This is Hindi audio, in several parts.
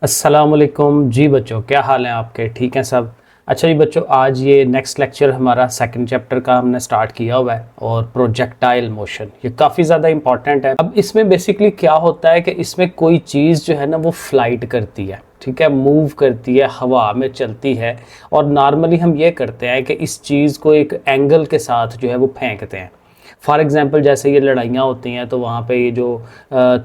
अस्सलामुअलैकुम जी बच्चों, क्या हाल है आपके? ठीक हैं सब? अच्छा जी बच्चों, आज ये नेक्स्ट लेक्चर हमारा सेकंड चैप्टर का हमने स्टार्ट किया हुआ है और प्रोजेक्टाइल मोशन ये काफ़ी ज़्यादा इंपॉर्टेंट है। अब इसमें बेसिकली क्या होता है कि इसमें कोई चीज़ जो है ना वो फ्लाइट करती है, ठीक है, मूव करती है, हवा में चलती है। और नॉर्मली हम ये करते हैं कि इस चीज़ को एक एंगल के साथ जो है वो फेंकते हैं। फॉर एग्ज़ाम्पल जैसे ये लड़ाइयाँ होती हैं तो वहाँ पे ये जो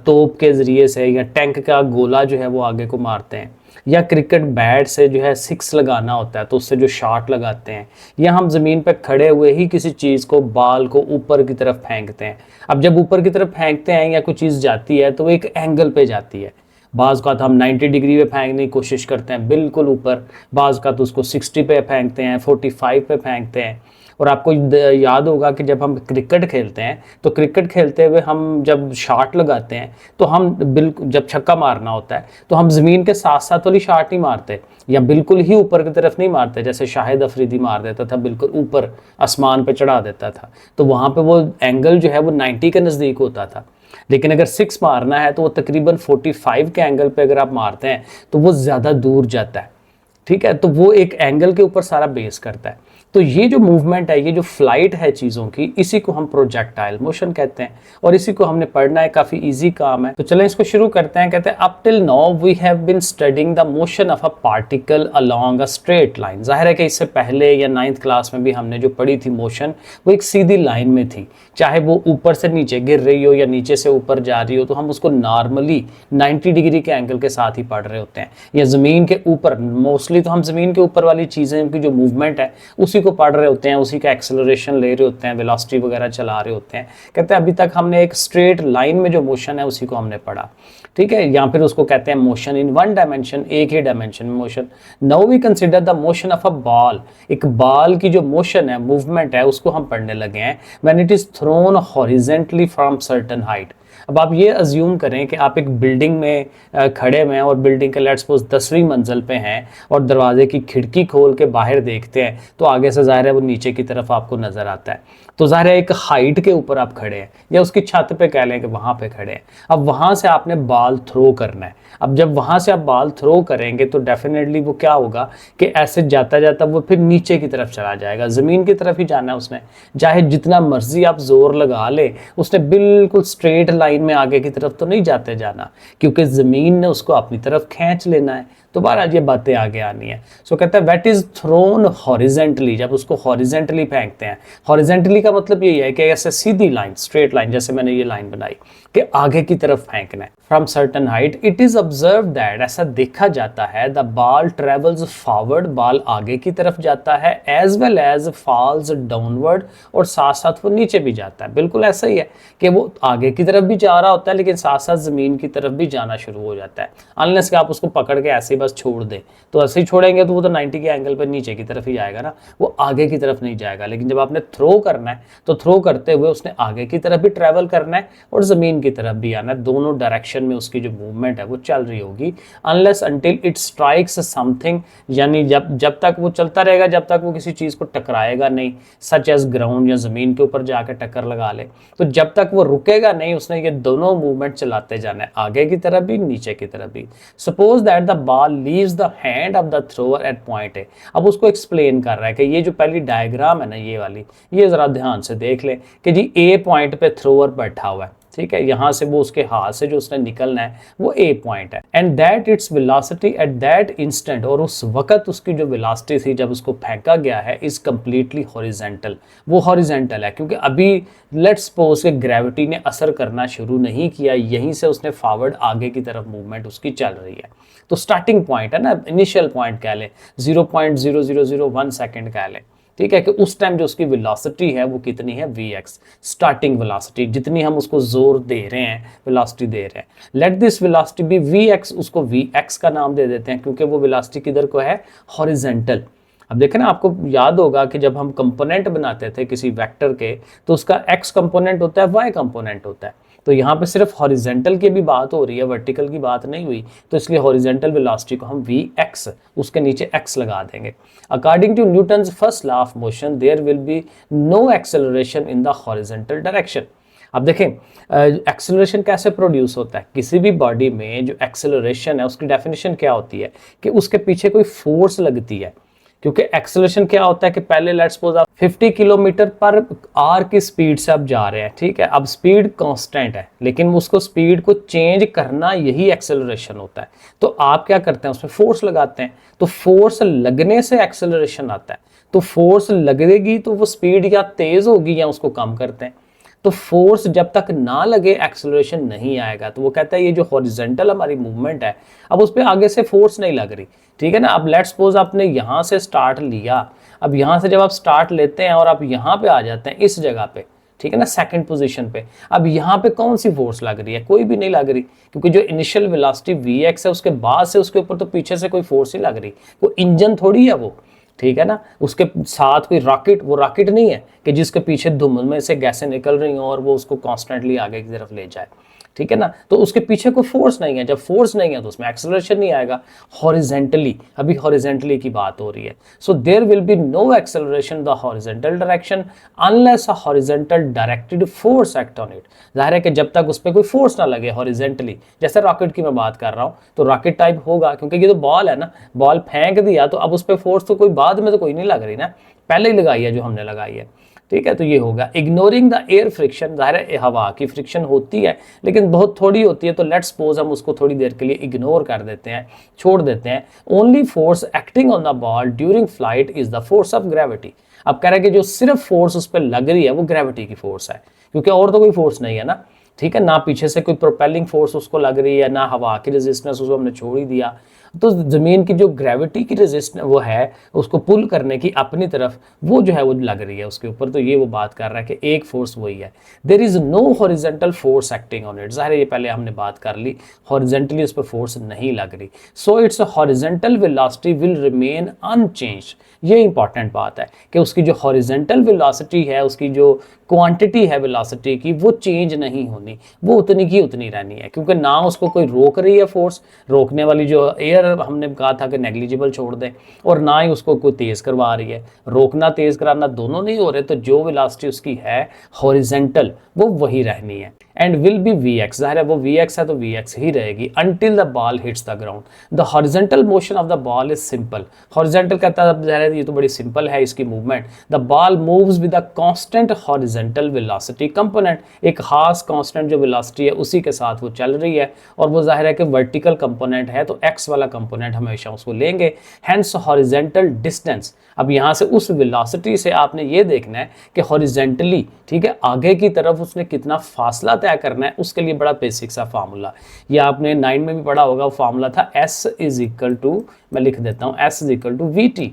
तोप के ज़रिए से या टैंक का गोला जो है वो आगे को मारते हैं, या क्रिकेट बैट से जो है सिक्स लगाना होता है तो उससे जो शॉट लगाते हैं, या हम ज़मीन पे खड़े हुए ही किसी चीज़ को बाल को ऊपर की तरफ फेंकते हैं। अब जब ऊपर की तरफ फेंकते हैं या कोई चीज़ जाती है तो वो एक एंगल पे जाती है। बाज़ का तो हम 90 डिग्री पे फेंकने की कोशिश करते हैं बिल्कुल ऊपर, बाज़ का तो उसको 60 पे फेंकते हैं, 45 पे फेंकते हैं। और आपको याद होगा कि जब हम क्रिकेट खेलते हैं तो क्रिकेट खेलते हुए हम जब शॉट लगाते हैं तो हम बिल्कुल, जब छक्का मारना होता है तो हम ज़मीन के साथ साथ वाली शॉट नहीं मारते या बिल्कुल ही ऊपर की तरफ नहीं मारते, जैसे शाहिद अफरीदी मार देता था, बिल्कुल ऊपर आसमान पे चढ़ा देता था। तो वहाँ पे वो एंगल जो है वो 90 के नज़दीक होता था। लेकिन अगर सिक्स मारना है तो वो तकरीबन 45 के एंगल पे अगर आप मारते हैं तो वो ज़्यादा दूर जाता है, ठीक है। तो वो एक एंगल के ऊपर सारा बेस करता है। तो ये जो मूवमेंट है, ये जो फ्लाइट है चीज़ों की, इसी को हम प्रोजेक्टाइल मोशन कहते हैं और इसी को हमने पढ़ना है, काफ़ी इजी काम है। तो चलें इसको शुरू करते हैं। कहते हैं up till now we have been studying the motion of a particle along a straight line. जाहिर है कि इससे पहले या 9th क्लास में भी हमने जो पढ़ी थी मोशन, वो एक सीधी लाइन में थी, चाहे वो ऊपर से नीचे गिर रही हो या नीचे से ऊपर जा रही हो, तो हम उसको नॉर्मली 90 डिग्री के एंगल के साथ ही पढ़ रहे होते हैं। या ज़मीन के ऊपर, मोस्टली तो हम ज़मीन के ऊपर वाली चीज़ें की जो मूवमेंट है उसी को पढ़ रहे होते हैं, उसी का एक्सेलरेशन ले रहे होते हैं, वेलोसिटी वगैरह चला रहे होते हैं। कहते हैं अभी तक हमने एक स्ट्रेट लाइन में जो मोशन है उसी को हमने पढ़ा, ठीक है। या फिर उसको कहते हैं मोशन इन वन डायमेंशन, एक ही डायमेंशन में motion. Now we consider the motion of a ball. एक बॉल की जो मोशन है, मूवमेंट है, उसको हम पढ़ने लगे हैं। When it is throne horizontally from certain height. अब आप ये अज्यूम करें कि आप एक बिल्डिंग में खड़े हुए हैं और बिल्डिंग के लेट्स सपोज 10वीं मंजिल पे हैं और दरवाजे की खिड़की खोल के बाहर देखते हैं तो आगे से ज़ाहिर है वो नीचे की तरफ आपको नज़र आता है। तो ज़ाहिर है एक हाइट के ऊपर आप खड़े हैं या उसकी छत पे कह लें कि वहाँ पे खड़े हैं। अब वहाँ से आपने बॉल थ्रो करना है। अब जब वहाँ से आप बॉल थ्रो करेंगे तो डेफिनेटली वो क्या होगा कि ऐसे जाता जाता वो फिर नीचे की तरफ चला जाएगा, ज़मीन की तरफ ही जाना है उसने। चाहे जितना मर्जी आप जोर लगा ले, उसने बिल्कुल स्ट्रेट लाइन में आगे की तरफ तो नहीं जाते जाना, क्योंकि ज़मीन ने उसको अपनी तरफ खींच लेना है। तो बहरहाल ये बातें आगे आनी है। सो कहता है व्हाट इज थ्रोन हॉरिजेंटली, जब उसको हॉरिजेंटली फेंकते हैं। हॉरिजेंटली का मतलब यही है कि ऐसे सीधी लाइन, स्ट्रेट लाइन, जैसे मैंने ये लाइन बनाई कि आगे की तरफ फेंकना है from certain height. It is observe that, ऐसा देखा जाता है, the ball travels forward, ball आगे की तरफ जाता है, as well as falls downward, और साथ साथ वो नीचे भी जाता है। बिल्कुल ऐसा ही है कि वो आगे की तरफ भी जा रहा होता है लेकिन साथ साथ ज़मीन की तरफ भी जाना शुरू हो जाता है। अनलेस कि आप उसको पकड़ के ऐसे ही बस छोड़ दें, तो ऐसे ही छोड़ेंगे तो वो तो 90 के एंगल पर नीचे की तरफ ही जाएगा ना, वो आगे की तरफ नहीं जाएगा। लेकिन जब आपने थ्रो करना है तो थ्रो करते हुए उसने आगे की तरफ भी ट्रैवल करना है और ज़मीन की तरफ भी आना है। दोनों डायरेक्शन में उसकी जो मूवमेंट है वो चल रही होगी, unless until it strikes something, यानी जब तक वो चलता रहेगा जब तक वो किसी चीज़ को टकराएगा नहीं, सच एज ग्राउंड या ज़मीन के ऊपर जाकर टक्कर लगा ले। तो जब तक वो रुकेगा नहीं, उसने ये दोनों मूवमेंट चलाते जाना है, आगे की तरफ भी नीचे की तरफ भी। Suppose that the ball leaves the hand of the thrower at point a. अब उसको एक्सप्लेन कर रहा है कि ये जो पहली डायग्राम है ना, ये वाली, ये ज़रा ध्यान से देख ले कि जी ए पॉइंट पे थ्रोअर बैठा हुआ है, ठीक है। यहाँ से वो उसके हाथ से जो उसने निकलना है वो ए पॉइंट है, and that its velocity at that instant, और उस वक्त उसकी जो वेलोसिटी थी जब उसको फेंका गया है, इज कंप्लीटली हॉरिजेंटल। वो हॉरिजेंटल है क्योंकि अभी लेट्स सपोज कि ग्रेविटी ने असर करना शुरू नहीं किया, यहीं से उसने फॉरवर्ड आगे की तरफ मूवमेंट उसकी चल रही है। तो स्टार्टिंग पॉइंट है ना, इनिशियल पॉइंट कह लें, 0.0001 सेकेंड कह लें, ठीक है, कि उस टाइम जो उसकी वेलोसिटी है वो कितनी है, vx, स्टार्टिंग वेलोसिटी, जितनी हम उसको जोर दे रहे हैं, वेलोसिटी दे रहे हैं। Let this velocity be vx, उसको vx का नाम दे देते हैं क्योंकि वो वेलोसिटी किधर को है, हॉरिजेंटल। अब देखें ना, आपको याद होगा कि जब हम कंपोनेंट बनाते थे किसी वेक्टर के तो उसका x कंपोनेंट होता है, y कंपोनेंट होता है। तो यहाँ पे सिर्फ हॉरिजेंटल की भी बात हो रही है, वर्टिकल की बात नहीं हुई, तो इसलिए हॉरिजेंटल वेलोसिटी को हम vx, उसके नीचे x लगा देंगे। According to Newton's first law of motion there will be no acceleration in the horizontal direction. अब देखें एक्सेलरेशन कैसे प्रोड्यूस होता है, किसी भी बॉडी में जो एक्सेलरेशन है उसकी डेफिनेशन क्या होती है कि उसके पीछे कोई फोर्स लगती है। क्योंकि एक्सेलरेशन क्या होता है कि पहले लेट्स सपोज आप 50 किलोमीटर पर आवर की स्पीड से आप जा रहे हैं, ठीक है, अब स्पीड कांस्टेंट है लेकिन उसको स्पीड को चेंज करना यही एक्सेलरेशन होता है। तो आप क्या करते हैं, उसमें फोर्स लगाते हैं, तो फोर्स लगने से एक्सेलरेशन आता है। तो फोर्स लगेगी तो वो स्पीड या तेज होगी या उसको कम करते हैं। तो फोर्स जब तक ना लगे एक्सेलरेशन नहीं आएगा। तो वो कहता है ये जो हॉरिजॉन्टल हमारी मूवमेंट है, अब उस पर आगे से फोर्स नहीं लग रही, ठीक है ना। अब लेट्स सपोज आपने यहाँ से स्टार्ट लिया, अब यहाँ से जब आप स्टार्ट लेते हैं और आप यहाँ पे आ जाते हैं इस जगह पे, ठीक है ना, सेकंड पोजीशन पे, अब यहाँ पे कौन सी फोर्स लग रही है, कोई भी नहीं लग रही, क्योंकि जो इनिशियल वेलोसिटी Vx है उसके बाद से उसके ऊपर तो पीछे से कोई फोर्स नहीं लग रही, वो इंजन थोड़ी है वो, ठीक है ना। उसके साथ कोई रॉकेट, वो रॉकेट नहीं है कि जिसके पीछे धुआं में से गैसें निकल रही हो और वो उसको कॉन्स्टेंटली आगे की तरफ ले जाए, ठीक है ना। तो उसके पीछे कोई फोर्स नहीं है, जब फोर्स नहीं है तो उसमें एक्सेलरेशन नहीं आएगा। हॉरिजेंटली, अभी हॉरिजेंटली की बात हो रही है, so there will be no acceleration the horizontal direction unless a horizontal directed force act on it. जाहिर है कि जब तक उस पर कोई फोर्स ना लगे हॉरिजेंटली, जैसे रॉकेट की मैं बात कर रहा हूँ तो रॉकेट टाइप होगा, क्योंकि ये तो बॉल है ना, बॉल फेंक दिया तो अब उस पर फोर्स तो कोई बाद में तो कोई नहीं लग रही ना, पहले ही लगाई है जो हमने लगाई है, ठीक है। तो ये होगा इग्नोरिंग द एयर फ्रिक्शन। जाहिर है हवा की फ्रिक्शन होती है लेकिन बहुत थोड़ी होती है, तो लेट्स सपोज हम उसको थोड़ी देर के लिए इग्नोर कर देते हैं, छोड़ देते हैं। Only force acting on the ball during flight is the force of gravity. अब कह रहे हैं कि जो सिर्फ फोर्स उस पर लग रही है वो ग्रेविटी की फोर्स है, क्योंकि और तो कोई फोर्स नहीं है ना, ठीक है ना, पीछे से कोई प्रोपेलिंग फोर्स उसको लग रही है, ना हवा की रेजिस्टेंस, उसको हमने छोड़ ही दिया। तो ज़मीन की जो ग्रेविटी की रेजिस्टेंस वो है उसको पुल करने की अपनी तरफ, वो जो है वो लग रही है उसके ऊपर। तो ये वो बात कर रहा है कि एक फोर्स वही है। There is no horizontal force acting on it. ज़ाहिर है ये पहले हमने बात कर ली, हॉरिजॉन्टली उस पर फोर्स नहीं लग रही, so it's horizontal velocity will remain unchanged. ये इंपॉर्टेंट बात है कि उसकी जो हॉरिजॉन्टल वेलोसिटी है, उसकी जो क्वांटिटी है वेलोसिटी की, वो चेंज नहीं होनी, वो उतनी की उतनी रहनी है, क्योंकि ना उसको कोई रोक रही है फोर्स, रोकने वाली जो एयर हमने कहा था कि नेग्लिजिबल छोड़ दें, और ना ही उसको कोई तेज करवा रही है। रोकना तेज कराना दोनों नहीं हो रहे, तो जो वेलोसिटी उसकी है हॉरिजॉन्टल वो वही रहनी है। एंड विल बी Vx, जाहिर है वो Vx है तो Vx ही रहेगी until the ball hits the ground. The horizontal motion of the ball is simple. Horizontal कहता है जाहिर है ये तो बड़ी सिंपल है इसकी movement. The ball moves with a constant horizontal velocity component. एक खास कांस्टेंट जो वेलोसिटी है उसी के साथ वो चल रही है, और वो जाहिर है कि वर्टिकल कंपोनेंट है तो x वाला कंपोनेंट हमेशा उसको लेंगे। Hence horizontal distance. अब यहाँ से उस वेलोसिटी से आपने ये देखना है कि हॉरिजेंटली, ठीक है, आगे की तरफ उसने कितना फासला तय करना है, उसके लिए बड़ा बेसिक सा फार्मूला, ये आपने 9 में भी पढ़ा होगा। वो फार्मूला था S इज इक्वल टू, मैं लिख देता हूँ, S is equal to VT,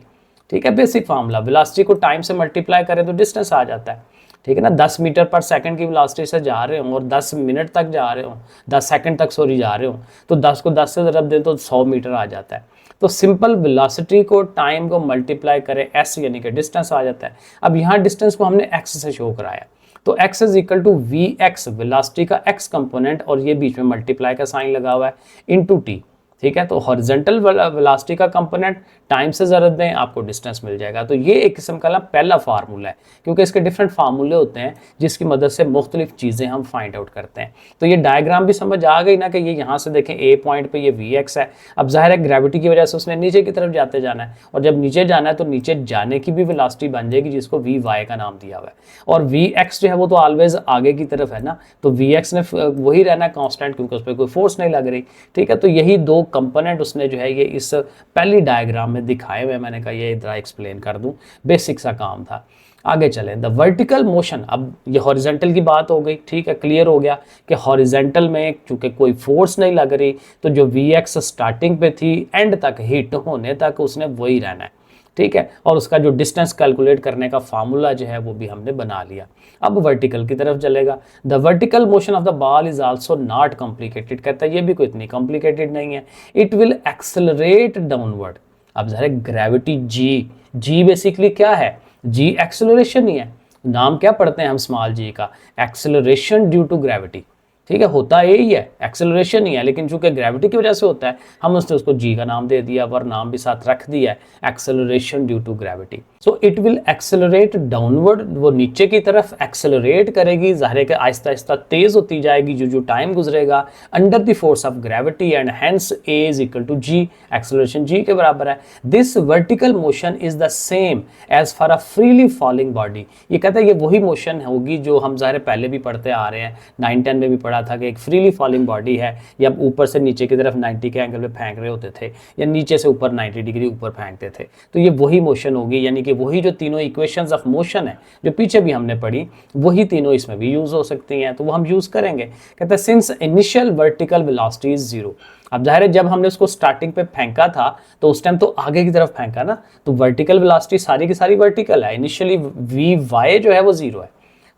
ठीक है, बेसिक फार्मूला। वेलोसिटी को टाइम से मल्टीप्लाई करें तो डिस्टेंस आ जाता है, ठीक है ना। 10 मीटर पर सेकंड की वेलोसिटी से जा रहे हो और 10 मिनट तक जा रहे हो, 10 सेकंड तक सॉरी जा रहे हो, तो 10 को 10 से ज़रब दें तो 100 मीटर आ जाता है। तो सिंपल वेलोसिटी को टाइम को मल्टीप्लाई करें S यानी कि डिस्टेंस आ जाता है। अब यहाँ डिस्टेंस को हमने x से शो कराया, तो x is equal to Vx, velocity का x कंपोनेंट, और ये बीच में मल्टीप्लाई का साइन लगा हुआ है, इनटू t, ठीक है। तो हॉरिजॉन्टल वेलोसिटी का कंपोनेंट टाइम से ज़रूरत दें, आपको डिस्टेंस मिल जाएगा। तो ये एक किस्म का पहला फार्मूला है, क्योंकि इसके डिफरेंट फार्मूले होते हैं जिसकी मदद से मुख्तलिफ चीज़ें हम फाइंड आउट करते हैं। तो ये डायग्राम भी समझ आ गई ना कि ये यहाँ से देखें A पॉइंट पे ये Vx है। अब जाहिर है ग्रेविटी की वजह से उसने नीचे की तरफ जाते जाना है, और जब नीचे जाना है तो नीचे जाने की भी वेलोसिटी बन जाएगी जिसको Vy का नाम दिया हुआ है, और Vx जो है वो तो ऑलवेज आगे की तरफ है ना, तो Vx ने वही रहना है कांस्टेंट, क्योंकि उस पर कोई फोर्स नहीं लग रही, ठीक है। तो यही दो कंपोनेंट उसने जो है ये इस पहली डायग्राम में दिखाए हुए, मैंने कहा ये इधर एक्सप्लेन कर दूं, बेसिक सा काम था। आगे चलें, द वर्टिकल मोशन। अब ये हॉरिजॉन्टल की बात हो गई, ठीक है, क्लियर हो गया कि हॉरिजॉन्टल में चूंकि कोई फोर्स नहीं लग रही, तो जो Vx स्टार्टिंग पे थी एंड तक हिट होने तक उसने वही रहना है, ठीक है। और उसका जो डिस्टेंस कैलकुलेट करने का फार्मूला जो है वो भी हमने बना लिया। अब वर्टिकल की तरफ चलेगा। The vertical motion of the ball is also not complicated, कहता है ये भी कोई इतनी कॉम्प्लिकेटेड नहीं है। It will accelerate downward. अब जरा ग्रेविटी जी बेसिकली क्या है, जी एक्सेलरेशन ही है। नाम क्या पढ़ते हैं हम स्मॉल जी का, एक्सेलरेशन ड्यू टू ग्रेविटी, ठीक है, होता यही है, एक्सेलरेशन ही है, लेकिन चूंकि ग्रेविटी की वजह से होता है हम उसने उसको जी का नाम दे दिया, और नाम भी साथ रख दिया है, acceleration due to gravity. So it will accelerate downward, वो नीचे की तरफ एक्सेलरेट करेगी, ज़ाहिर है कि आहिस्ता आहिस्ता तेज होती जाएगी जो जो टाइम गुजरेगा, under the force of gravity, and hence A is equal to G, acceleration G के बराबर है। This vertical motion is the same as for a freely falling body. ये कहता है ये वही मोशन होगी जो हम ज़ाहिर पहले भी पढ़ते आ रहे हैं, 9-10 में भी पढ़ा था कि एक फ्रीली फॉलिंग बॉडी है, या ऊपर से नीचे की तरफ 90 के एंगल पे फेंक रहे होते थे, या नीचे से ऊपर 90 डिग्री ऊपर फेंकते थे, तो ये वही मोशन होगी, यानी कि वही जो तीनों इक्वेशंस ऑफ मोशन है जो पीछे भी हमने पढ़ी, वही तीनों इसमें भी यूज हो सकती हैं, तो वो हम यूज करेंगे। कहते हैं since initial vertical velocity is zero. अब जाहिर है जब हमने उसको स्टार्टिंग पे फेंका था तो उस टाइम तो आगे की तरफ फेंका ना, तो वर्टिकल वेलोसिटी सारी की सारी वर्टिकल है, इनिशियली वी वाई जो है वो जीरो है,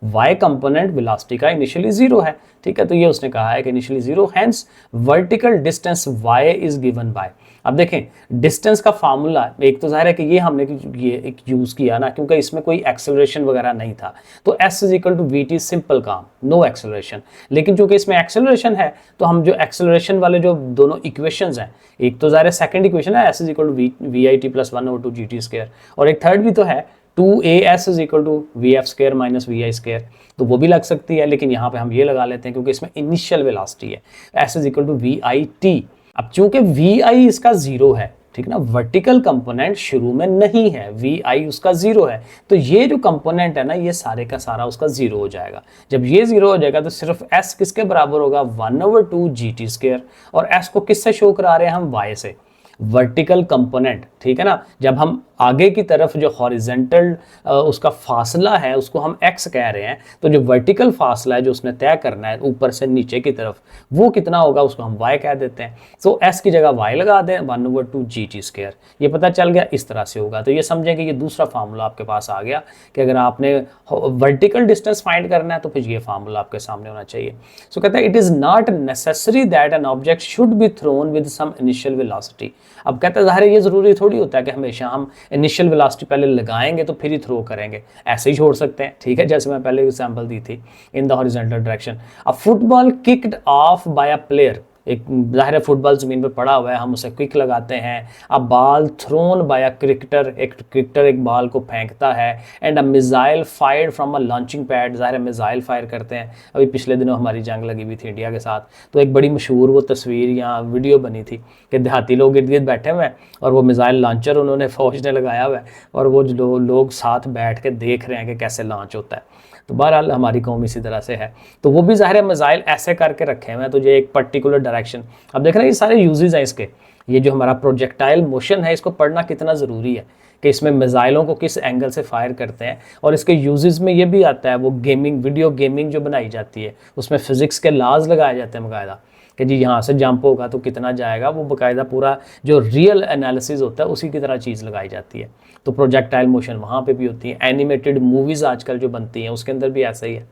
y कंपोनेंट वेलोसिटी का इनिशियली जीरो है, ठीक है। तो ये उसने कहा है कि initially zero, hence vertical distance y is given by. अब देखें डिस्टेंस का फार्मूला, एक तो जाहिर है कि ये हमने ये एक यूज किया ना, क्योंकि इसमें कोई एक्सेलरेशन वगैरह नहीं था, तो s is equal to v t, simple काम, नो एक्सेलरेशन। लेकिन चूंकि इसमें एक्सेलरेशन है तो हम जो एक्सेलरेशन वाले जो दोनों इक्वेशंस हैं, एक तो जाहिर है सेकंड इक्वेशन है s is equal to we i t plus 1/2 g t square, और एक थर्ड भी तो है 2as is equal to we f square minus v i square, तो वो भी लग सकती है, लेकिन यहाँ पे हम ये लगा लेते हैं क्योंकि इसमें इनिशियल वेलोसिटी है, s is equal to we i t. अब चूंकि वी आई इसका जीरो है, ठीक ना, वर्टिकल कंपोनेंट शुरू में नहीं है, वी आई उसका जीरो है, तो ये जो कंपोनेंट है ना ये सारे का सारा उसका जीरो हो जाएगा। जब ये जीरो हो जाएगा तो सिर्फ s किसके बराबर होगा, 1/2 जी टी स्क्वायर, और s को किससे शो करा रहे हैं हम, y से, वर्टिकल कंपोनेंट, ठीक है ना। जब हम आगे की तरफ जो हॉरिजेंटल उसका फासला है उसको हम x कह रहे हैं, तो जो वर्टिकल फासला है जो उसने तय करना है ऊपर से नीचे की तरफ, वो कितना होगा उसको हम y कह देते हैं। तो s की जगह y लगा दें, 1/2 जी टी स्क्वायर, ये पता चल गया, इस तरह से होगा। तो ये समझें कि ये दूसरा फार्मूला आपके पास आ गया कि अगर आपने वर्टिकल डिस्टेंस फाइंड करना है तो फिर ये फार्मूला आपके सामने होना चाहिए। सो कहता है it is not necessary that an object should be thrown with some initial velocity. अब कहता है जाहिर है ये जरूरी थोड़ी होता है कि हमेशा हम इनिशियल वेलोसिटी पहले लगाएंगे तो फिर ही थ्रो करेंगे, ऐसे ही छोड़ सकते हैं, ठीक है, जैसे मैं पहले एग्जांपल दी थी in the horizontal direction. A football kicked off by a player, एक जाहिर है फुटबॉल ज़मीन पर पड़ा हुआ है, हम उसे क्विक लगाते हैं। A ball thrown by a cricketer, एक क्रिकेटर एक बॉल को फेंकता है। And a missile fired from a launching pad, जाहिर है मिसाइल फायर करते हैं, अभी पिछले दिनों हमारी जंग लगी हुई थी इंडिया के साथ, तो एक बड़ी मशहूर वो तस्वीर या वीडियो बनी थी कि देहाती लोग इर्द गिर्द बैठे हुए हैं और वो मिसाइल लॉन्चर उन्होंने फौज ने लगाया हुआ है और वो जो लोग साथ बैठ के देख रहे हैं कि कैसे लॉन्च होता है। तो बहरहाल हमारी कौम इसी तरह से है, तो वो भी ज़ाहिर है मिसाइल ऐसे करके रखे हुए हैं, तो ये एक पर्टिकुलर डायरेक्शन। अब देख रहे हैं ये सारे यूजेस हैं इसके, ये जो हमारा प्रोजेक्टाइल मोशन है इसको पढ़ना कितना ज़रूरी है कि इसमें मिसाइलों को किस एंगल से फायर करते हैं, और इसके यूजेस में ये भी आता है वो गेमिंग, वीडियो गेमिंग जो बनाई जाती है उसमें फ़िज़िक्स के लॉज लगाए जाते हैं बाकायदा कि जी यहाँ से जंप होगा तो कितना जाएगा, वो बाकायदा पूरा जो रियल एनालिसिस होता है उसी की तरह चीज़ लगाई जाती है। तो प्रोजेक्टाइल मोशन वहाँ पे भी होती है, एनिमेटेड मूवीज़ आजकल जो बनती हैं उसके अंदर भी ऐसा ही है।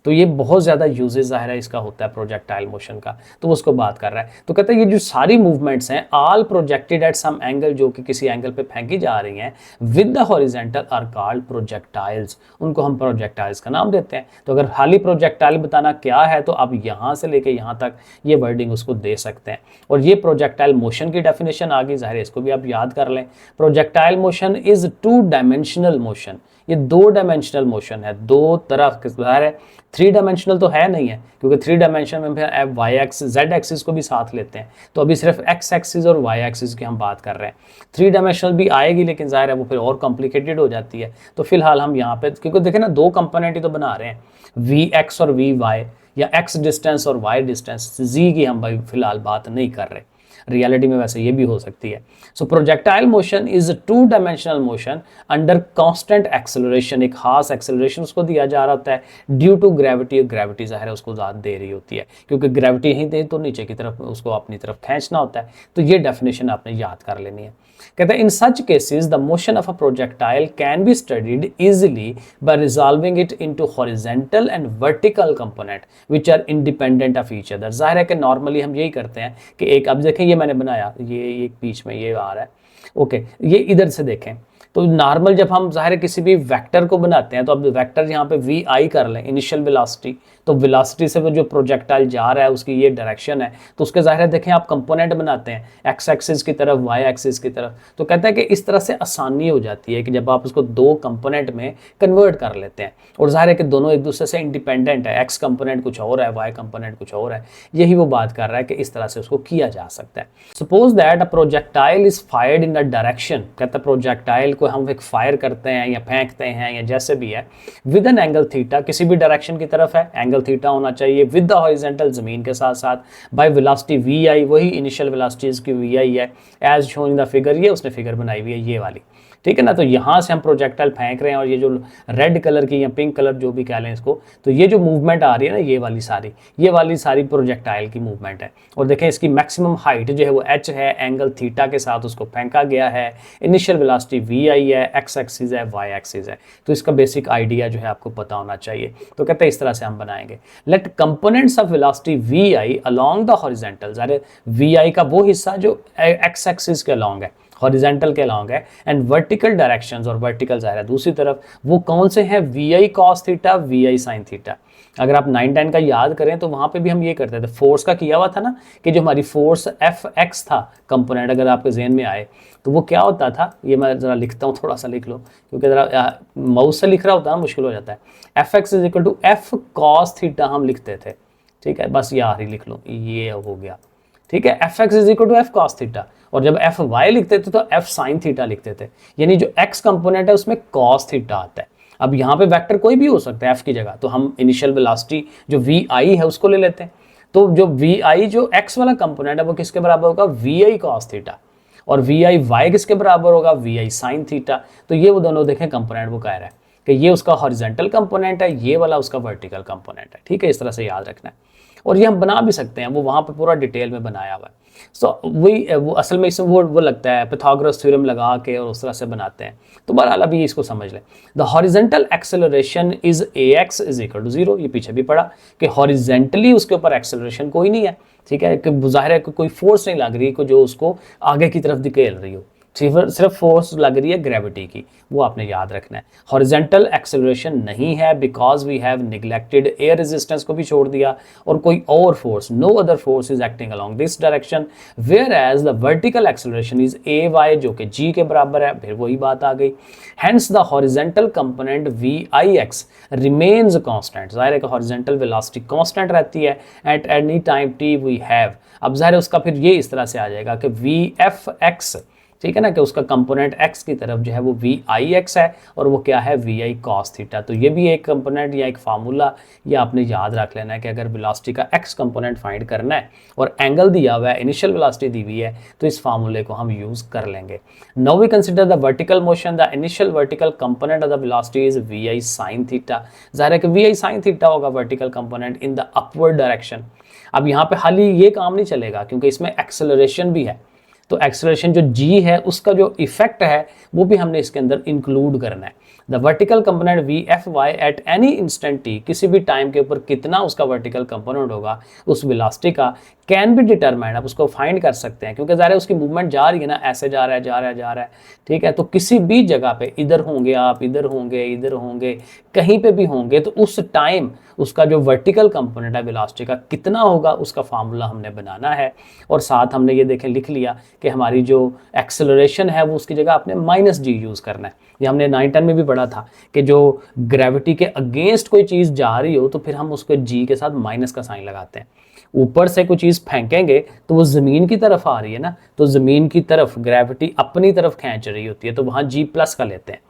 तो ये बहुत ज़्यादा यूजेस ज़ाहिर है इसका होता है प्रोजेक्टाइल मोशन का, तो उसको बात कर रहा है। तो कहता है ये जो सारी मूवमेंट्स हैं all projected at some angle, जो कि किसी एंगल पे फेंकी जा रही हैं, with the horizontal are called projectiles, उनको हम प्रोजेक्टाइल्स का नाम देते हैं। तो अगर खाली प्रोजेक्टाइल बताना क्या है तो आप यहाँ से लेके यहाँ तक ये वर्डिंग उसको दे सकते हैं। और ये प्रोजेक्टाइल मोशन की डेफिनेशन आ गई, ज़ाहिर है इसको भी आप याद कर लें। Projectile motion is 2 dimensional motion, ये 2 डायमेंशनल मोशन है, दो तरफ, ज़ाहिर है 3 डायमेंशनल तो है नहीं है, क्योंकि 3 डायमेंशन में फिर वाई एक्सिस जेड एक्सिस को भी साथ लेते हैं, तो अभी सिर्फ एक्स एक्सिस और वाई एक्सिस की हम बात कर रहे हैं। 3 डायमेंशनल भी आएगी लेकिन ज़ाहिर है वो फिर और कॉम्प्लिकेटेड हो जाती है, तो फिलहाल हम यहाँ पे, क्योंकि देखें ना 2 कंपोनेंट ही तो बना रहे हैं, वी एक्स और वी वाई, या एक्स डिस्टेंस और वाई डिस्टेंस, जी की हम भाई फिलहाल बात नहीं कर रहे, रियलिटी में वैसे ये भी हो सकती है। So projectile motion is 2 dimensional motion under constant acceleration, एक खास एक्सेलरेशन उसको दिया जा रहा होता है ड्यू टू ग्रेविटी, ग्रेविटी ज़ाहिर है उसको ज़्यादा दे रही होती है, क्योंकि ग्रेविटी ही दे तो नीचे की तरफ उसको अपनी तरफ खींचना होता है। तो ये डेफिनेशन आपने याद कर लेनी है। कहते हैं in such cases the motion of a projectile can be studied easily by resolving it into horizontal and vertical component which are independent of each other. जाहिर है कि नॉर्मली हम यही करते हैं कि एक, अब देखें ये मैंने बनाया, ये एक बीच में ये आ रहा है, ओके, ये इधर से देखें, तो नॉर्मल जब हम ज़ाहिर किसी भी वेक्टर को बनाते हैं तो अब वेक्टर यहाँ पे वी आई कर लें, इनिशियल वेलोसिटी, तो वेलोसिटी से वो जो प्रोजेक्टाइल जा रहा है उसकी ये डायरेक्शन है, तो उसके ज़ाहिर है देखें आप कंपोनेंट बनाते हैं एक्स एक्सिस की तरफ, वाई एक्सिस की तरफ, तो कहता है कि इस तरह से आसानी हो जाती है कि जब आप उसको दो कंपोनेंट में कन्वर्ट कर लेते हैं, और ज़ाहिर है कि दोनों एक दूसरे से इंडिपेंडेंट है, एक्स कंपोनेंट कुछ और है, वाई कंपोनेंट कुछ और है, यही वो बात कर रहा है कि इस तरह से उसको किया जा सकता है। Suppose that a projectile is fired in the direction, कहता है प्रोजेक्टाइल को हम एक फायर करते हैं या फेंकते हैं या जैसे भी है, विद एन एंगल थीटा, किसी भी डायरेक्शन की तरफ है, एंगल थीटा होना चाहिए, विद द हॉरिजॉन्टल, जमीन के साथ साथ, बाय वेलोसिटी वी आई, वही इनिशियल वेलोसिटी इसकी वी आई है, as shown in the figure, ये उसने फिगर बनाई हुई है ये वाली, ठीक है ना। तो यहाँ से हम प्रोजेक्टाइल फेंक रहे हैं और ये जो रेड कलर की या पिंक कलर जो भी कह लें इसको, तो ये जो मूवमेंट आ रही है ना ये वाली सारी प्रोजेक्टाइल की मूवमेंट है। और देखें इसकी मैक्सिमम हाइट जो है वो h है, एंगल थीटा के साथ उसको फेंका गया है, इनिशियल वेलोसिटी वी आई है, एक्स एक्सिस है, वाई एक्सिस है, तो इसका बेसिक आइडिया जो है आपको पता होना चाहिए। तो कहते हैं इस तरह से हम बनाएंगे, let components of velocity v i along the horizontal, ज़ाहिर वी आई का वो हिस्सा जो एक्स एक्सिस के अलोंग है, हॉरिजॉन्टल के अलोंग है, एंड वर्टिकल डायरेक्शंस, और वर्टिकल ज़ाहिर है दूसरी तरफ, वो कौन से हैं, v i cos theta, v i sine theta. अगर आप 9-10 का याद करें तो वहाँ पे भी हम ये करते थे, फोर्स का किया हुआ था ना, कि जो हमारी फोर्स एफ एक्स था कंपोनेंट, अगर आपके जहन में आए तो वो क्या होता था, ये मैं ज़रा लिखता हूँ, थोड़ा सा लिख लो क्योंकि ज़रा माउस से लिख रहा होता है मुश्किल हो जाता है। F x is equal to f cos theta हम लिखते थे, ठीक है, बस यार ही लिख लो, ये हो गया, ठीक है, f x is equal to f cos theta, और जब एफ वाई लिखते थे तो एफ साइन थीटा लिखते थे, यानी जो एक्स कंपोनेंट है उसमें कॉस थीटा आता है। अब यहाँ पे वेक्टर कोई भी हो सकता है एफ की जगह, तो हम इनिशियल वेलोसिटी जो वी आई है उसको ले लेते हैं, तो जो वी आई जो एक्स वाला कंपोनेंट है वो किसके बराबर होगा, वी आई कॉस थीटा, और वी आई वाई किसके बराबर होगा, वी आई साइन थीटा। तो ये वो दोनों देखें कंपोनेंट वो कह रहा है कि ये उसका हॉरिजॉन्टल कंपोनेंट है, ये वाला उसका वर्टिकल कंपोनेंट है, ठीक है, इस तरह से याद रखना है। और ये हम बना भी सकते हैं, वो वहाँ पे पूरा डिटेल में बनाया हुआ है। सो वो असल में इसमें वो लगता है pythagoras थ्योरम लगा के और उस तरह से बनाते हैं। तो बहरहाल अभी इसको समझ लें, the horizontal acceleration is ax is equal to 0, ये पीछे भी पढ़ा कि हॉरिजॉन्टली उसके ऊपर एक्सेलरेशन कोई नहीं है, ठीक है, कि ज़ाहिर है कि कोई फोर्स नहीं लग रही है जो उसको आगे की तरफ धकेल रही हो, सिर्फ फोर्स लग रही है ग्रेविटी की, वो आपने याद रखना है। हॉरिजॉन्टल एक्सेलरेशन नहीं है because we have neglected air resistance को भी छोड़ दिया, और कोई और force, no other force is acting along this direction, where as the vertical acceleration is a Y जो कि जी के बराबर है, फिर वही बात आ गई। Hence the horizontal component we i x remains constant, ज़ाहिर है कि हॉरिजॉन्टल वेलोसिटी कॉन्स्टेंट रहती है at any time T V have. अब ज़ाहिर है उसका फिर ये इस तरह से आ जाएगा कि वी एफ एक्स, ठीक है ना, कि उसका कंपोनेंट x की तरफ जो है वो वी आई एक्स है, और वो क्या है, वी आई कॉस थीटा। तो ये भी एक कंपोनेंट या एक फार्मूला ये आपने याद रख लेना है कि अगर वेलोसिटी का x कंपोनेंट फाइंड करना है और एंगल दिया हुआ है, इनिशियल वेलोसिटी दी हुई है, तो इस फार्मूले को हम यूज़ कर लेंगे। Now we consider the vertical motion, the initial vertical component of the velocity is v i sine theta, ज़ाहिर है कि वी आई साइन थीटा होगा vertical component in the upward direction. अब यहाँ पे खाली ये काम नहीं चलेगा क्योंकि इसमें एक्सेलरेशन भी है, तो एक्सेलरेशन जो g है उसका जो इफेक्ट है वो भी हमने इसके अंदर इंक्लूड करना है। The vertical component v F y at any instant t, किसी भी टाइम के ऊपर कितना उसका वर्टिकल कंपोनेंट होगा उस वेलोसिटी का, कैन बी डिटरमाइंड, आप उसको फाइंड कर सकते हैं क्योंकि ज़ाहिर है उसकी मूवमेंट जा रही है ना, ऐसे जा रहा है, ठीक है, तो किसी भी जगह पे इधर होंगे आप, इधर होंगे, कहीं पे भी होंगे, तो उस टाइम उसका जो वर्टिकल कंपोनेंट है वेलोसिटी का कितना होगा उसका फार्मूला हमने बनाना है। और साथ हमने ये देखें लिख लिया कि हमारी जो एक्सेलरेशन है वो उसकी जगह आपने माइनस जी यूज़ करना है। ये हमने 9-10 में भी पढ़ा था कि जो ग्रेविटी के अगेंस्ट कोई चीज़ जा रही हो तो फिर हम उसको जी के साथ माइनस का साइन लगाते हैं। ऊपर से कोई चीज़ फेंकेंगे तो वो ज़मीन की तरफ आ रही है ना, तो ज़मीन की तरफ ग्रेविटी अपनी तरफ खींच रही होती है, तो वहाँ जी प्लस का लेते हैं।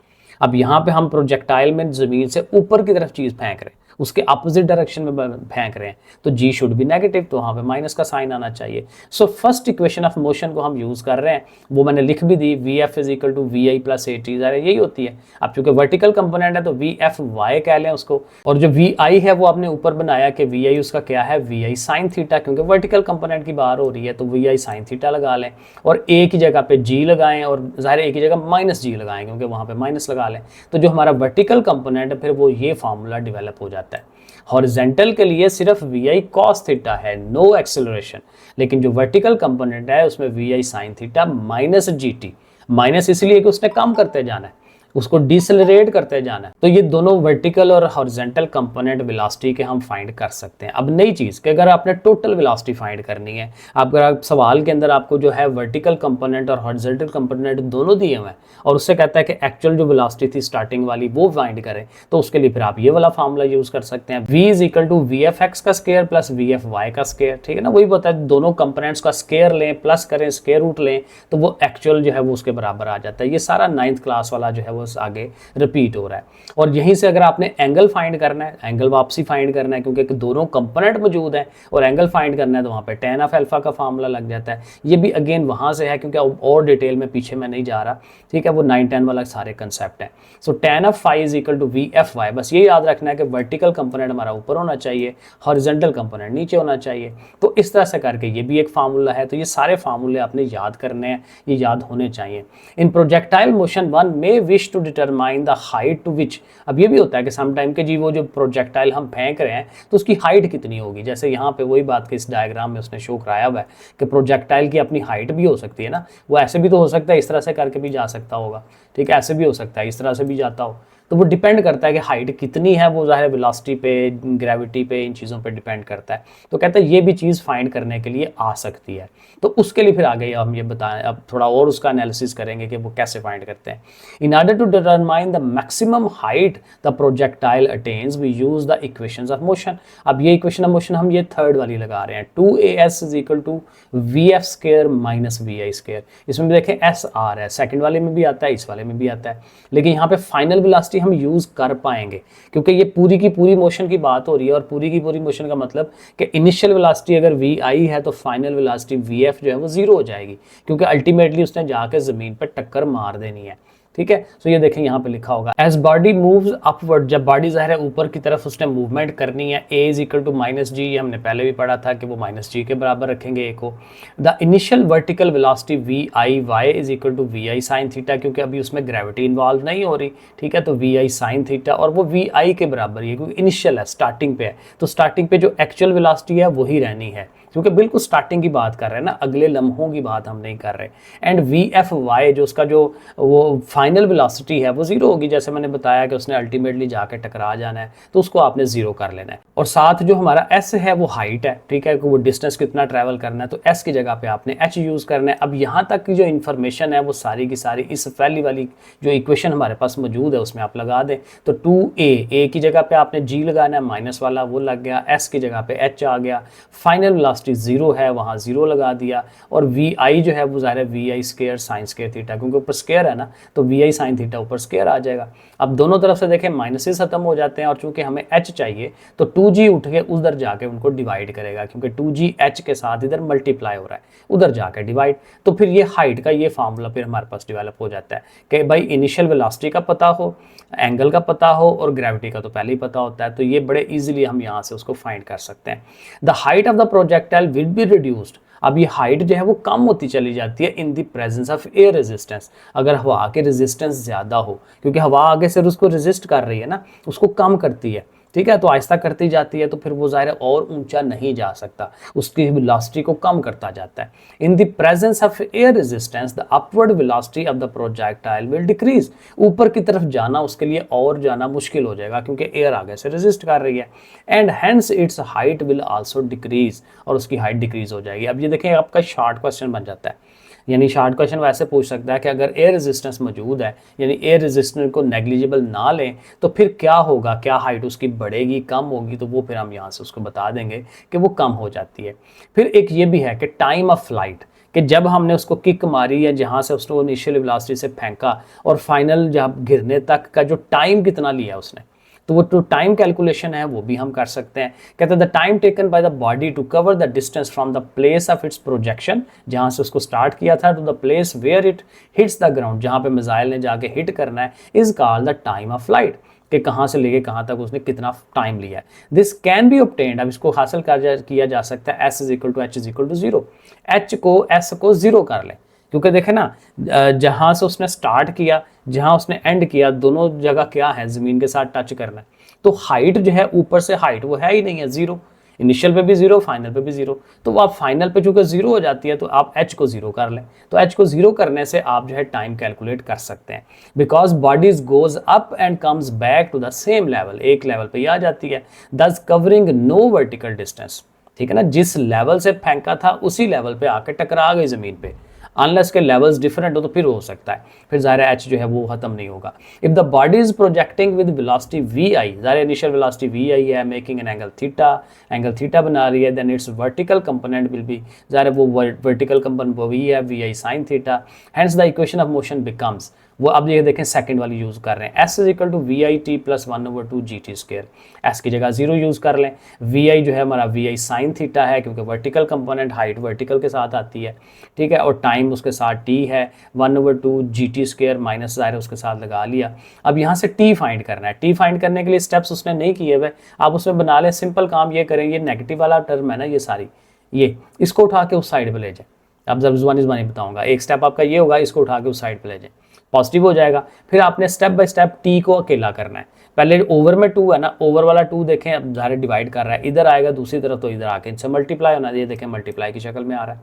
अब यहाँ पे हम प्रोजेक्टाइल में ज़मीन से ऊपर की तरफ चीज़ फेंक रहे हैं, उसके अपोजिट डायरेक्शन में फेंक रहे हैं, तो जी शुड बी नेगेटिव, तो वहाँ पे माइनस का साइन आना चाहिए। So first equation of motion को हम यूज़ कर रहे हैं, वो मैंने लिख भी दी, V F is equal to we I plus A T, यही होती है। अब चूंकि वर्टिकल कंपोनेंट है तो वी एफ वाई कह लें उसको, और जो वी आई है वो आपने ऊपर बनाया कि वी आई उसका क्या है, वी आई साइन थीटा, क्योंकि वर्टिकल कंपोनेंट की बात हो रही है तो वी आई साइन थीटा लगा लें, और ए की जगह पे जी लगाएं, और ज़ाहिर ए की जगह माइनस जी लगाएं क्योंकि वहाँ पे माइनस लगा लें, तो जो हमारा वर्टिकल कंपोनेंट है फिर वो ये फार्मूला डेवलप हो जाता है। हॉरिजॉन्टल के लिए सिर्फ वी आई कॉस थीटा है, नो एक्सेलरेशन, लेकिन जो वर्टिकल कंपोनेंट है उसमें v i sine theta minus g t. Minus इसलिए कि उसने कम करते जाना है, उसको डिसेलरेट करते जाना है। तो ये दोनों वर्टिकल और हॉरिजॉन्टल कंपोनेंट वेलोसिटी के हम फाइंड कर सकते हैं। अब नई चीज़ कि अगर आपने टोटल वेलोसिटी फाइंड करनी है, अगर आप सवाल के अंदर आपको जो है वर्टिकल कंपोनेंट और हॉरिजॉन्टल कंपोनेंट दोनों दिए हुए हैं और उससे कहता है कि एक्चुअल जो वेलोसिटी थी स्टार्टिंग वाली वो फाइंड करें, तो उसके लिए फिर आप ये वाला फार्मूला यूज कर सकते हैं, v is equal to we F X का स्केयर प्लस वी एफ वाई का स्केयर। ठीक है ना, वही पता है, दोनों कंपोनेंट्स का स्केयर लें प्लस करें स्केयर रूट लें तो वो एक्चुअल जो है वो उसके बराबर आ जाता है। ये सारा 9th क्लास वाला जो है वो आगे रिपीट हो रहा है। और यहीं से अगर आपने एंगल फाइंड करना है, एंगल वापसी फाइंड करना है, क्योंकि दोनों कंपोनेंट मौजूद हैं और एंगल फाइंड करना है, तो वहाँ पे tan ऑफ अल्फा का फार्मूला लग जाता है। ये भी अगेन वहाँ से है, क्योंकि और डिटेल में पीछे मैं नहीं जा रहा, ठीक है, वो 9-10 वाला सारे कंसेप्ट हैं। So tan of phi is equal to V F y. बस ये याद रखना है कि वर्टिकल कंपोनेंट हमारा ऊपर होना चाहिए, हॉरिजॉन्टल कंपोनेंट नीचे होना चाहिए। तो इस तरह से करके ये भी एक फार्मूला है। तो ये सारे फार्मूले आपने याद करने हैं, ये याद होने चाहिए। In projectile motion one may wish to determine the height to which. अब ये भी होता है कि सम टाइम के जी वो जो प्रोजेक्टाइल हम फेंक रहे हैं तो उसकी हाइट कितनी होगी। जैसे यहाँ पे वही बात कि इस डायग्राम में उसने शो कराया हुआ है कि प्रोजेक्टाइल की अपनी हाइट भी हो सकती है ना, वो ऐसे भी तो हो सकता है, इस तरह से करके भी जा सकता होगा, ठीक है, ऐसे भी हो सकता है, इस तरह से भी जाता हो। तो वो डिपेंड करता है कि हाइट कितनी है, वो ज़ाहिर वेलोसिटी पे, ग्रेविटी पे, इन चीज़ों पे डिपेंड करता है। तो कहता है ये भी चीज़ फाइंड करने के लिए आ सकती है। तो उसके लिए फिर आगे हम ये बताएं, अब थोड़ा और उसका एनालिसिस करेंगे कि वो कैसे फाइंड करते हैं। In order to determine the maximum height the projectile attains we use the equations of motion. अब ये इक्वेशन ऑफ मोशन हम ये थर्ड वाली लगा रहे हैं, 2as is equal to we f square minus v i square. इसमें भी देखें एस आर है, सेकेंड वाले में भी आता है, इस वाले में भी आता है, लेकिन यहाँ पे फाइनल वेलोसिटी हम यूज कर पाएंगे क्योंकि ये पूरी की पूरी मोशन की बात हो रही है। और पूरी की पूरी मोशन का मतलब कि इनिशियल वेलोसिटी अगर वी आई है तो फाइनल वेलोसिटी वी एफ जो है वो जीरो हो जाएगी, क्योंकि अल्टीमेटली उसने जाके जमीन पर टक्कर मार देनी है। ठीक है, तो ये देखें यहाँ पे लिखा होगा एज बॉडी मूव्स अपवर्ड। जब बॉडी ज़ाहिर है ऊपर की तरफ उसने मूवमेंट करनी है, ए इज इक्वल टू माइनस जी, ये हमने पहले भी पढ़ा था कि वो माइनस जी के बराबर रखेंगे ए को। The initial vertical velocity v i y is equal to we i sine theta, क्योंकि अभी उसमें ग्रेविटी इन्वॉल्व नहीं हो रही, ठीक है, तो वी आई साइन थीटा, और वो वी आई के बराबर ही है क्योंकि इनिशियल है, स्टार्टिंग पे है, तो स्टार्टिंग पे जो एक्चुअल वेलोसिटी है वही रहनी है, क्योंकि बिल्कुल स्टार्टिंग की बात कर रहे हैं ना, अगले लम्हों की बात हम नहीं कर रहे। एंड वी एफ वाई जो उसका जो वो फाइनल वेलोसिटी है वो जीरो होगी, जैसे मैंने बताया कि उसने अल्टीमेटली जाके टकरा जाना है, तो उसको आपने जीरो कर लेना है। और साथ जो हमारा एस है वो हाइट है, ठीक है, कि वो डिस्टेंस कितना ट्रैवल करना है, तो एस की जगह पे आपने एच यूज़ करना है। अब यहाँ तक की जो इन्फॉर्मेशन है वो सारी की सारी इस पहली वाली जो इक्वेशन हमारे पास मौजूद है उसमें आप लगा दें। तो 2a की जगह पे आपने जी लगाना है, माइनस वाला वो लग गया, एस की जगह पे एच आ गया, फाइनल वेलोसिटी जीरो है, वहाँ जीरो लगा दिया, और वी आई जो है वो ज़ाहिर है v i square sine square theta, क्योंकि ऊपर स्केयर है ना, तो वी आई साइन थीटा ऊपर स्केयर आ जाएगा। अब दोनों तरफ से देखें माइनसेस खत्म हो जाते हैं, और चूंकि हमें एच चाहिए तो 2g उठ के उधर जाके उनको डिवाइड करेगा, क्योंकि 2g एच के साथ इधर मल्टीप्लाई हो रहा है, उधर जाके डिवाइड। तो फिर ये हाइट का ये फार्मूला फिर हमारे पास डेवलप हो जाता है कि भाई इनिशियल वेलोसिटी का पता हो, एंगल का पता हो, और ग्रेविटी का तो पहले ही पता होता है, तो ये बड़े इजीली हम यहाँ से उसको फाइंड कर सकते हैं। The height of the projectile will be reduced. अब ये हाइट जो है वो कम होती चली जाती है in the presence of air resistance, अगर हवा के रेजिस्टेंस ज़्यादा हो, क्योंकि हवा आगे से उसको रेजिस्ट कर रही है ना, उसको कम करती है, ठीक है, तो आहिस्ता करती जाती है, तो फिर वो ज़ाहिर और ऊंचा नहीं जा सकता, उसकी वेलोसिटी को कम करता जाता है। In the presence of air resistance the upward velocity of the projectile will decrease. ऊपर की तरफ जाना उसके लिए और जाना मुश्किल हो जाएगा, क्योंकि एयर आगे से रेजिस्ट कर रही है, and hence it's height will also decrease, और उसकी हाइट डिक्रीज हो जाएगी। अब ये देखें आपका शॉर्ट क्वेश्चन बन जाता है, यानी शॉर्ट क्वेश्चन वैसे पूछ सकता है कि अगर एयर रेजिस्टेंस मौजूद है, यानी एयर रेजिस्टेंस को नेग्लिजिबल ना लें, तो फिर क्या होगा, क्या हाइट उसकी बढ़ेगी, कम होगी, तो वो फिर हम यहाँ से उसको बता देंगे कि वो कम हो जाती है। फिर एक ये भी है कि टाइम ऑफ फ्लाइट, कि जब हमने उसको किक मारी या जहाँ से उसने इनिशियल वेलोसिटी से फेंका और फाइनल जब गिरने तक का जो टाइम कितना लिया उसने, तो वो जो टाइम कैलकुलेशन है वो भी हम कर सकते हैं। कहते हैं the time taken by the body to cover the distance from the place of its projection, जहाँ से उसको स्टार्ट किया था, to the place where it hits the ground, जहाँ पे मिसाइल ने जाके हिट करना है, is called the time of flight, कि कहाँ से लेके कहाँ तक उसने कितना टाइम लिया है। दिस कैन बी ऑब्टेन्ड, अब इसको हासिल किया जा सकता है s is equal to h is equal to zero, h को एस को जीरो कर लें, क्योंकि देखें ना जहाँ से उसने स्टार्ट किया, जहाँ उसने एंड किया, दोनों जगह क्या है, ज़मीन के साथ टच करना है, तो हाइट जो है ऊपर से हाइट वो है ही नहीं है, जीरो, इनिशियल पे भी जीरो, फाइनल पे भी जीरो। तो आप फाइनल पे चूंकि जीरो हो जाती है तो आप एच को जीरो कर लें। तो एच को जीरो करने से आप जो है टाइम कैलकुलेट कर सकते हैं, because bodies goes up and comes back to the same level, एक लेवल पे ही आ जाती है, दस कवरिंग नो वर्टिकल डिस्टेंस। ठीक है ना, जिस लेवल से फेंका था उसी लेवल पे आके टकरा गई जमीन पे। अनलेस के लेवल्स डिफरेंट हो तो फिर हो सकता है, फिर ज़ाहिर एच जो है वो खत्म नहीं होगा। If the body is projecting with velocity v i, ज़ाहिर इनिशियल वेलोसिटी वी आई है, मेकिंग एन एंगल थीटा बना रही है, then its vertical component will be, ज़ाहिर वो वर्टिकल कंपोनेंट वो वी है, v i sine theta. Hence the equation of motion becomes, वो अब ये देखें सेकंड वाली यूज कर रहे हैं, s is equal to we i t plus 1/2 g t square. S की जगह जीरो यूज कर लें, वी आई जो है हमारा वी आई साइन थीटा है, क्योंकि वर्टिकल कंपोनेंट हाइट वर्टिकल के साथ आती है। ठीक है, और टाइम उसके साथ टी है, 1/2 जी टी स्क्वायर माइनस ज़ाहिर उसके साथ लगा लिया। अब यहाँ से टी फाइंड करना है। टी फाइंड करने के लिए स्टेप्स उसने नहीं किए हुए, आप उसमें बना लें। सिंपल काम ये करें, ये नेगेटिव वाला टर्म है ना ये सारी, ये इसको उठा के उस साइड पर ले जाए। अब जब जुबानी बताऊंगा, एक स्टेप आपका ये होगा, इसको उठा के उस साइड पे ले जाए, पॉजिटिव हो जाएगा। फिर आपने स्टेप बाय स्टेप टी को अकेला करना है। पहले ओवर में 2 है ना, ओवर वाला 2 देखें अब ज़ाहिर डिवाइड कर रहा है, इधर आएगा दूसरी तरफ तो इधर आके इनसे मल्टीप्लाई होना, ये देखें मल्टीप्लाई की शक्ल में आ रहा है।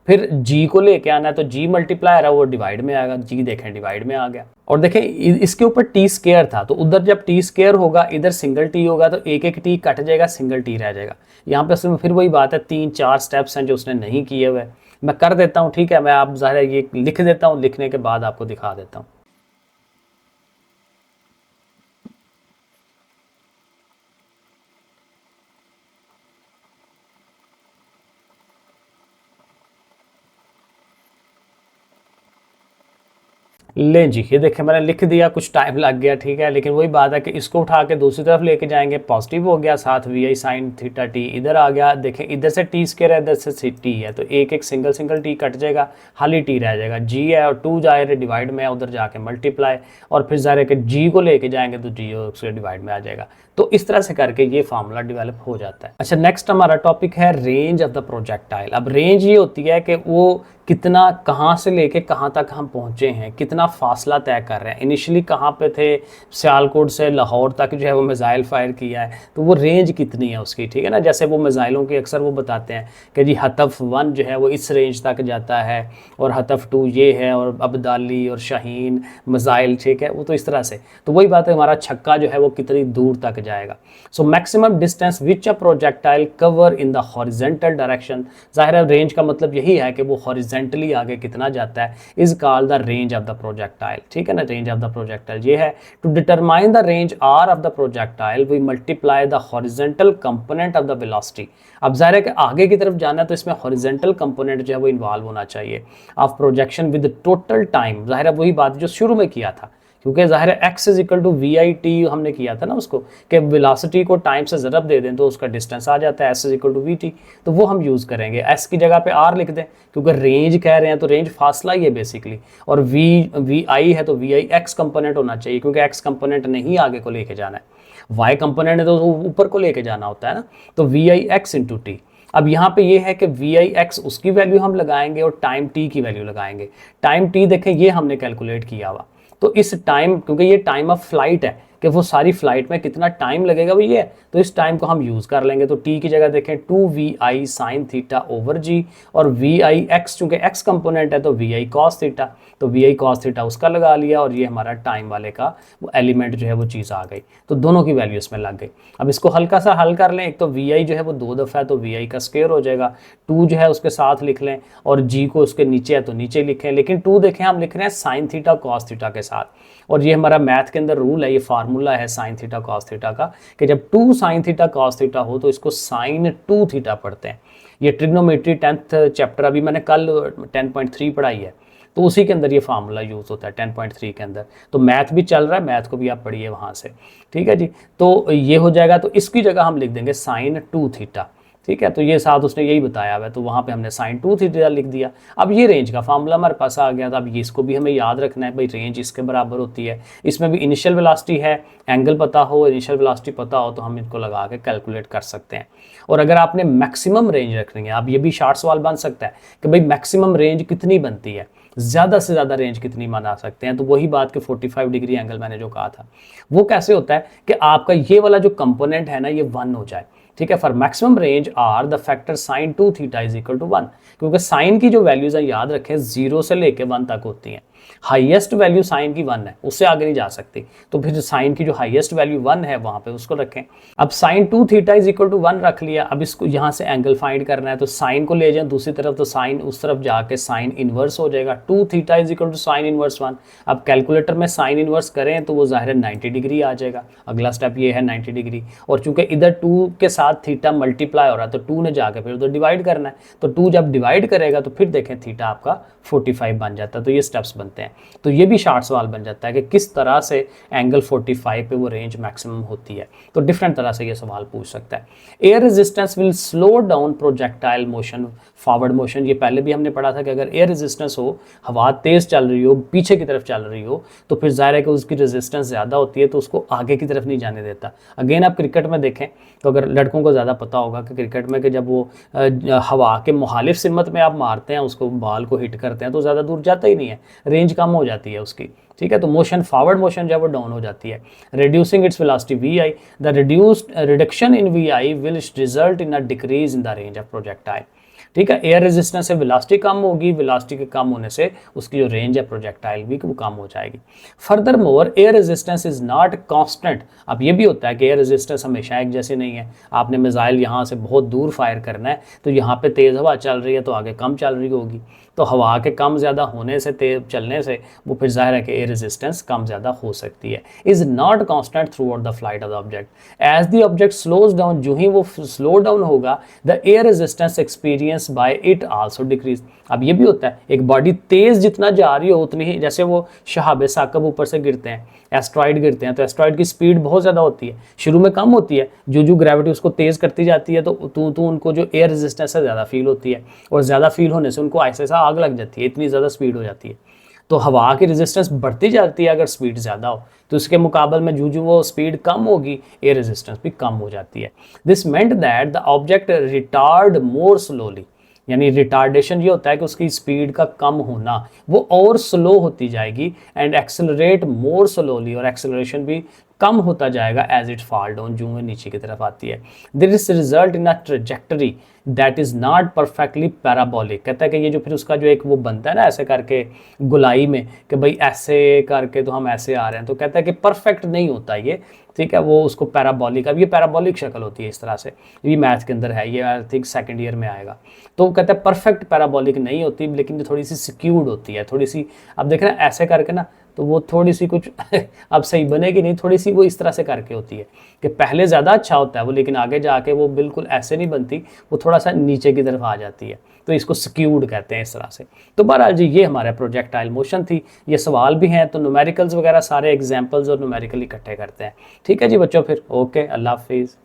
फिर जी को लेके आना है, तो जी मल्टीप्लाई रहा वो डिवाइड में आएगा, जी देखें डिवाइड में आ गया। और देखें इसके ऊपर टी स्क्वायर था, तो उधर जब टी स्क्वायर होगा इधर सिंगल टी होगा, तो एक एक टी कट जाएगा, सिंगल टी रह जाएगा। यहाँ पे उसमें फिर वही बात है, 3-4 स्टेप्स हैं जो उसने नहीं किए हुए, मैं कर देता हूँ। ठीक है, मैं आप ज़ाहिर ये लिख देता हूँ, लिखने के बाद आपको दिखा देता हूँ। लें जी, ये देखें मैंने लिख दिया, कुछ टाइम लग गया। ठीक है, लेकिन वही बात है कि इसको उठा के दूसरी तरफ लेके जाएंगे, पॉजिटिव हो गया, साथ v i sine theta t इधर आ गया। देखें इधर से टी स्क्वायर है, इधर से टी है, तो एक एक सिंगल टी कट जाएगा, खाली टी रह जाएगा। जी है और 2 जाए डिवाइड में, उधर जाके मल्टीप्लाई, और फिर ज़ाहिर है कि जी को लेके जाएंगे तो जी उसके डिवाइड में आ जाएगा। तो इस तरह से करके ये फार्मूला डेवलप हो जाता है। अच्छा, नेक्स्ट हमारा टॉपिक है रेंज ऑफ द प्रोजेक्टाइल। अब रेंज ये होती है कि वो कितना, कहाँ से लेके कहाँ तक हम पहुँचे हैं, कितना फासला तय कर रहे हैं। इनिशियली कहाँ पे थे, सियालकोट से लाहौर तक जो है वो मिज़ाइल फायर किया है, तो वो रेंज कितनी है उसकी। ठीक है ना, जैसे वो मिज़ाइलों की अक्सर वो बताते हैं कि जी हतफ 1 जो है वो इस रेंज तक जाता है, और हतफ 2 ये है, और अब्दाली और शाहीन मिज़ाइल, ठीक है, वो तो इस तरह से। तो वही बात है, हमारा छक्का जो है वो कितनी दूर तक जाएगा। So maximum distance which a projectile cover in the horizontal direction, ज़ाहिर है रेंज का मतलब यही है कि वो हॉरिजेंटली आगे कितना जाता है, is called the range of the projectile. ठीक है ना, रेंज ऑफ द प्रोजेक्टाइल ये है। To determine the range r of the projectile we multiply the horizontal component of the velocity. अब ज़ाहिर है कि आगे की तरफ जाना है तो इसमें हॉरिजेंटल कंपोनेंट जो है वो इन्वॉल्व होना चाहिए of projection with total time. ज़ाहिर है वही बात जो शुरू में किया था, क्योंकि ज़ाहिर है x is equal to we i t हमने किया था ना उसको, कि वेलोसिटी को टाइम से ज़रब दे दें तो उसका डिस्टेंस आ जाता है s is equal to v t. तो वो हम यूज़ करेंगे, s की जगह पे r लिख दें, क्योंकि रेंज कह रहे हैं तो रेंज फासला ही है बेसिकली। और वी आई है तो वी आई एक्स कंपोनेंट होना चाहिए, क्योंकि x कंपोनेंट नहीं आगे को लेके जाना है, y कंपोनेंट है तो ऊपर को लेके जाना होता है ना। तो v i x into t. अब यहाँ पे ये है कि वी आई एक्स उसकी वैल्यू हम लगाएंगे और टाइम टी की वैल्यू लगाएंगे। टाइम टी देखें ये हमने कैलकुलेट किया हुआ, तो इस टाइम, क्योंकि ये टाइम ऑफ फ्लाइट है कि वो सारी फ्लाइट में कितना टाइम लगेगा वो ये है, तो इस टाइम को हम यूज़ कर लेंगे। तो टी की जगह देखें 2vi साइन थीटा ओवर जी, और वी आई एक्स चूँकि एक्स कंपोनेंट है तो वी आई कॉस थीटा, तो वी आई कॉस थीटा उसका लगा लिया, और ये हमारा टाइम वाले का वो एलिमेंट जो है वो चीज़ आ गई, तो दोनों की वैल्यू इसमें लग गई। अब इसको हल्का सा हल कर लें, एक तो वी आई जो है वो 2 दफ़ा है तो वी आई का स्क्वायर हो जाएगा, 2 जो है उसके साथ लिख लें, और जी को उसके नीचे है तो नीचे लिखें। लेकिन 2 देखें हम लिख रहे हैं साइन थीटा कॉस थीटा के साथ, और ये हमारा मैथ के अंदर रूल है, ये फार्मूला है साइन थीटा कॉस थीटा का, कि जब 2 साइन थीटा कॉस थीटा हो तो इसको साइन 2 थीटा पढ़ते हैं। ये ट्रिग्नोमेट्री 10th चैप्टर अभी मैंने कल 10.3 पढ़ाई है, तो उसी के अंदर ये फार्मूला यूज़ होता है 10.3 के अंदर। तो मैथ भी चल रहा है, मैथ को भी आप पढ़िए वहाँ से, ठीक है जी। तो ये हो जाएगा, तो इसकी जगह हम लिख देंगे साइन 2 थीटा, ठीक है। तो ये साथ उसने यही बताया हुआ है, तो वहाँ पे हमने साइन 2 थीटा लिख दिया। अब ये रेंज का फार्मूला हमारे पास आ गया था। अब ये इसको भी हमें याद रखना है, भाई रेंज इसके बराबर होती है, इसमें भी इनिशियल वेलोसिटी है, एंगल पता हो, इनिशियल वेलोसिटी पता हो, तो हम इनको लगा के कैलकुलेट कर सकते हैं। और अगर आपने मैक्सिमम रेंज रखनी है, अब ये भी शार्ट सवाल बन सकता है कि भाई मैक्सिमम रेंज कितनी बनती है, ज़्यादा से ज़्यादा रेंज कितनी बना सकते हैं। तो वही बात कि 45 डिग्री एंगल मैंने जो कहा था, वो कैसे होता है कि आपका ये वाला जो कंपोनेंट है ना, ये 1 हो जाए, ठीक है। For maximum range r the factor sine 2 theta is equal to 1, क्योंकि साइन की जो वैल्यूज है याद रखें 0 से लेके 1 तक होती हैं। हाईएस्ट वैल्यू साइन की 1 है, उससे आगे नहीं जा सकती, तो फिर साइन की जो हाईएस्ट वैल्यू 1 है वहां पे उसको रखें। अब sine 2 theta is equal to 1 रख लिया, अब इसको यहाँ से एंगल फाइंड करना है, तो साइन को ले जाएं दूसरी तरफ, तो साइन उस तरफ जाके साइन इनवर्स हो जाएगा। 2 theta is equal to sine inverse 1। अब कैलकुलेटर में साइन इनवर्स करें तो वो ज़ाहिर है 90 डिग्री आ जाएगा। अगला स्टेप ये है 90 डिग्री, और चूंकि इधर 2 के साथ थीटा मल्टीप्लाई हो रहा है तो 2 ने जाके फिर उधर डिवाइड करना है, तो 2 जब डिवाइड करेगा तो फिर देखें थीटा आपका 45 बन जाता है। तो ये स्टेप्स बनते हैं। तो ये भी शार्ट सवाल बन जाता है कि किस तरह से एंगल 45 पे वो रेंज मैक्सिमम होती है। तो डिफरेंट तरह से ये सवाल पूछ सकता है। Air resistance will slow down projectile motion, forward motion. ये पहले भी हमने पढ़ा था कि अगर एयर रेजिस्टेंस हो, हवा तेज चल रही हो, पीछे की तरफ चल रही हो, तो फिर जाहिर है कि उसकी रेजिस्टेंस ज़्यादा होती है, तो उसको आगे की तरफ नहीं जाने देता। अगेन आप क्रिकेट में देखें तो अगर लड़कों को ज़्यादा पता होगा कि क्रिकेट में कि जब वो हवा के मुखालिफ सिमत में आप मारते हैं, उसको बॉल को हिट करते हैं, तो ज़्यादा दूर जाता ही नहीं है, रेंज कम हो जाती है उसकी। ठीक है, तो मोशन फॉरवर्ड मोशन जब वो डाउन हो जाती है, reducing its velocity v i, the reduction in v i will result in a decrease in the range of projectile. ठीक है, एयर रेजिस्टेंस से वेलोसिटी कम होगी, वेलोसिटी के कम होने से उसकी जो रेंज है प्रोजेक्टाइल भी वो कम हो जाएगी। Further more air resistance is not constant. अब ये भी होता है कि एयर रेजिस्टेंस हमेशा एक जैसी नहीं है। आपने मिसाइल यहाँ से बहुत दूर फायर करना है, तो यहाँ पे तेज़ हवा चल रही है तो आगे कम चल रही होगी, तो हवा के कम ज़्यादा होने से, तेज चलने से वो फिर जाहिर है कि एयर रेजिस्टेंस कम ज़्यादा हो सकती है। Is not constant throughout the flight of the object. As the object slows down, जो ही वो स्लो डाउन होगा, the air resistance experience by it also decrease. अब ये भी होता है, एक बॉडी तेज़ जितना जा रही हो उतनी ही, जैसे वो शहाब साकब ऊपर से गिरते हैं, एस्ट्रॉइड गिरते हैं, तो एस्ट्रॉइड की स्पीड बहुत ज़्यादा होती है, शुरू में कम होती है, जो ग्रेविटी उसको तेज़ करती जाती है, तो उनको जो एयर रेजिस्टेंस है ज़्यादा फील होती है, और ज़्यादा फील होने से उनको ऐसा आग लग जाती है, इतनी ज़्यादा स्पीड हो जाती है। तो हवा की रेजिस्टेंस बढ़ती जाती है अगर स्पीड ज़्यादा हो, तो इसके मुकाबले में जो वो स्पीड कम होगी, एयर रेजिस्टेंस भी कम हो जाती है। This meant that the object retard more slowly, यानी रिटार्डेशन ये होता है कि उसकी स्पीड का कम होना, वो और स्लो होती जाएगी, एंड एक्सेलरेट मोर स्लोली, और एक्सेलरेशन भी कम होता जाएगा एज इट फॉल डाउन, जो नीचे की तरफ आती है। This is result in a trajectory that is not perfectly parabolic. कहता है कि ये जो फिर उसका जो एक वो बनता है ना ऐसे करके गुलाई में, कि भाई ऐसे करके तो हम ऐसे आ रहे हैं, तो कहता है कि परफेक्ट नहीं होता ये, ठीक है, वो उसको पैराबोलिक, अब ये पैराबोलिक शक्ल होती है इस तरह से, ये मैथ के अंदर है, ये आई थिंक सेकंड ईयर में आएगा। तो कहता है परफेक्ट पैराबोलिक नहीं होती, लेकिन थोड़ी सी सिक्यूर्ड होती है, थोड़ी सी, अब देख रहे हैं ऐसे करके ना, तो वो थोड़ी सी कुछ अब सही बनेगी नहीं, थोड़ी सी वो इस तरह से करके होती है कि पहले ज़्यादा अच्छा होता है वो, लेकिन आगे जाके वो बिल्कुल ऐसे नहीं बनती, वो थोड़ा सा नीचे की तरफ आ जाती है, तो इसको स्क्यूड कहते हैं इस तरह से। तो बहरहाल जी ये हमारा प्रोजेक्टाइल मोशन थी। ये सवाल भी हैं, तो न्यूमेरिकल्स वगैरह सारे एग्जाम्पल्स और न्यूमेरिकल इकट्ठे करते हैं। ठीक है जी बच्चों, फिर ओके, अल्लाह हाफिज़।